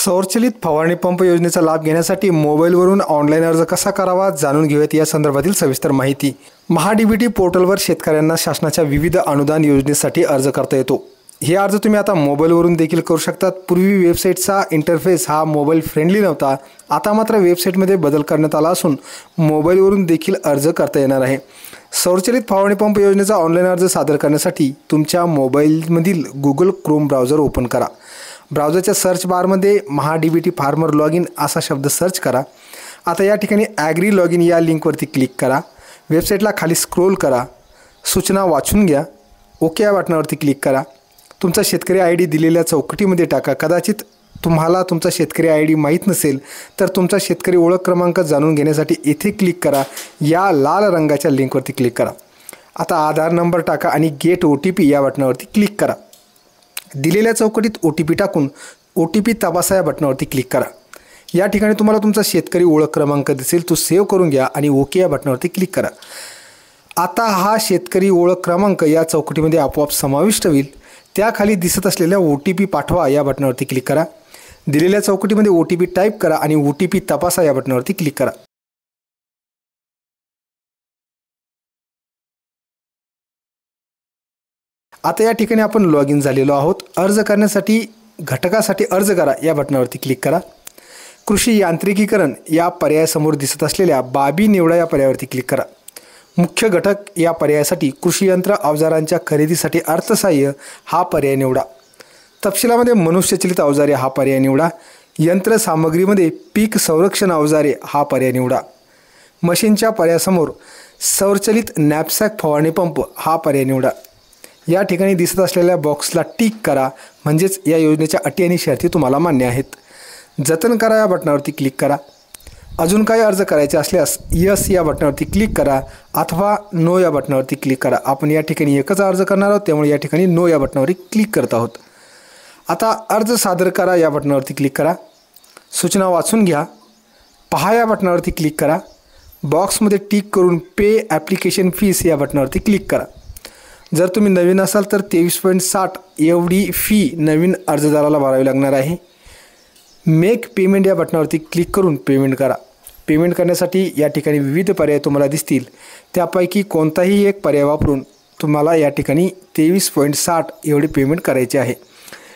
सौरचलित फवारणी पंप योजनेचा लाभ घेण्यासाठी मोबाईलवरून ऑनलाईन अर्ज कसा करावा जाणून घेऊयात या संदर्भातील सविस्तर माहिती। महाडीबीटी पोर्टलवर शेतकऱ्यांना शासनाच्या विविध अनुदान योजनेसाठी अर्ज करता येतो। हे अर्ज तुम्ही आता मोबाईलवरून देखील करू शकतात। पूर्वी वेबसाईटचा इंटरफेस हा मोबाईल फ्रेंडली नव्हता, आता मात्र वेबसाईटमध्ये बदल करण्यात आला असून मोबाईलवरून देखील अर्ज करता येणार आहे। सौरचलित फवारणी पंप योजनेचा ऑनलाईन अर्ज सादर करण्यासाठी तुमच्या मोबाईलमधील Google Chrome ब्राउझर ओपन करा। ब्राउझरच्या सर्च बारमध्ये महाडीबीटी फार्मर लॉगिन असा शब्द सर्च करा। आता या ठिकाणी ॲग्री लॉगिन या लिंकवरती क्लिक करा। वेबसाईटला खाली स्क्रोल करा, सूचना वाचून घ्या, ओके या बटनावरती क्लिक करा। तुमचा शेतकरी ID दिलेल्या चौकटीमध्ये टाका। कदाचित तुम्हाला तुमचा शेतकरी ID माहीत नसेल तर तुमचा शेतकरी ओळख क्रमांक जाणून घेण्यासाठी येथे क्लिक करा, या लाल रंगाच्या लिंकवरती क्लिक करा। आता आधार नंबर टाका आणि गेट OTP या बटनावरती क्लिक करा। दिलेल्या चौकटीत OTP टाकून OTP तपासा या बटनावरती क्लिक करा। या ठिकाणी तुम्हाला तुमचा शेतकरी ओळख क्रमांक दिसेल, तो सेव्ह करून घ्या आणि ओके या बटनावरती क्लिक करा। आता हा शेतकरी ओळख क्रमांक या चौकटीमध्ये आपोआप समाविष्ट होईल। त्याखाली दिसत असलेल्या OTP पाठवा या बटनावरती क्लिक करा। दिलेल्या चौकटीमध्ये OTP टाईप करा आणि OTP तपासा या बटनावरती क्लिक करा। आता या ठिकाणी आपण लॉग इन झालेलो आहोत। अर्ज करण्यासाठी घटकासाठी अर्ज करा या बटनावरती क्लिक करा। कृषी यांत्रिकीकरण या पर्यायासमोर दिसत असलेल्या बाबी निवडा या पर्यायावरती क्लिक करा। मुख्य घटक या पर्यायासाठी कृषी यंत्र अवजारांच्या खरेदीसाठी अर्थसहाय्य हा पर्याय निवडा। तपशिलामध्ये मनुष्यचलित अवजारे हा पर्याय निवडा। यंत्रसामग्रीमध्ये पीक संरक्षण अवजारे हा पर्याय निवडा। मशीनच्या पर्यायासमोर सौरचलित नॅपसॅक फवारणी पंप हा पर्याय निवडा। या ठिकाणी दिसत असलेल्या बॉक्सला टिक करा, म्हणजेच या योजनेच्या अटी आणि शर्ती तुम्हाला मान्य आहेत। जतन करा या बटनावरती क्लिक करा। अजून काही अर्ज करायचे असल्यास यस या बटनावरती क्लिक करा अथवा नो या बटनावरती क्लिक करा। आपण या ठिकाणी एकच अर्ज करणार आहोत, त्यामुळे या ठिकाणी नो या बटनावरती क्लिक करत आहोत। आता अर्ज सादर करा या बटनावरती क्लिक करा। सूचना वाचून घ्या, पहा या बटनावरती क्लिक करा। बॉक्समध्ये टिक करून पे ॲप्लिकेशन फीस या बटनावरती क्लिक करा। जर तुम्ही नवीन असाल तर 23.60 एवढी फी नवीन अर्जदाराला भरावी लागणार आहे। मेक पेमेंट या बटनावरती क्लिक करून पेमेंट करा। पेमेंट करण्यासाठी या ठिकाणी विविध पर्याय तुम्हाला दिसतील, त्यापैकी कोणताही एक पर्याय वापरून तुम्हाला या ठिकाणी 23.60 एवढी पेमेंट करायची आहे।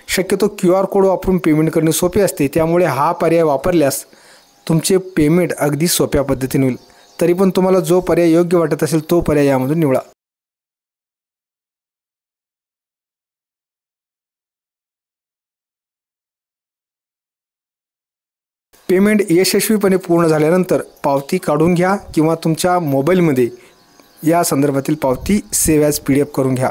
शक्यतो QR कोड वापरून पेमेंट करणे सोपे असते, त्यामुळे हा पर्याय वापरल्यास तुमचे पेमेंट अगदी सोप्या पद्धतीने होईल। तरी पण तुम्हाला जो पर्याय योग्य वाटत असेल तो पर्याय यामधून निवडा। पेमेंट यशस्वीपणे पूर्ण झाल्यानंतर पावती काढून घ्या किंवा तुमच्या मोबाईलमध्ये या संदर्भातील पावती सेव्ह ॲज PDF करून घ्या।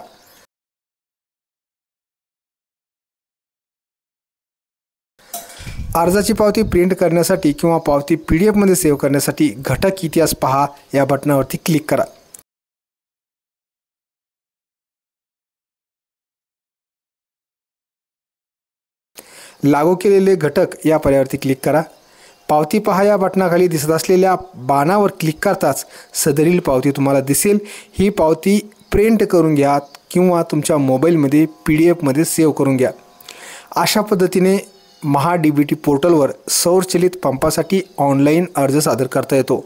अर्जाची पावती प्रिंट करण्यासाठी किंवा पावती PDF मध्ये सेव्ह करण्यासाठी घटक इतिहास पहा या बटनावरती क्लिक करा। लागू केलेले घटक या पर्यायावरती क्लिक करा। पावती पहा या बटनाखाली दिसत असलेल्या बाणावर क्लिक करताच सदरील पावती तुम्हाला दिसेल। ही पावती प्रिंट करून घ्या किंवा तुमच्या मोबाईलमध्ये PDF मध्ये सेव्ह करून घ्या। अशा पद्धतीने महाडीबीटी पोर्टलवर सौरचलित पंपासाठी ऑनलाईन अर्ज सादर करता येतो।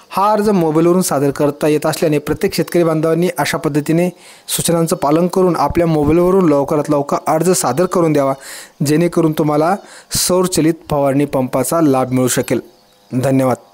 हा अर्ज मोबाईलवरून सादर करता येत असल्याने प्रत्येक शेतकरी बांधवांनी अशा पद्धतीने सूचनांचं पालन करून आपल्या मोबाईलवरून लवकरात लवकर अर्ज सादर करून द्यावा, जेणेकरून तुम्हाला सौरचलित फवारणी पंपाचा लाभ मिळू शकेल। धन्यवाद।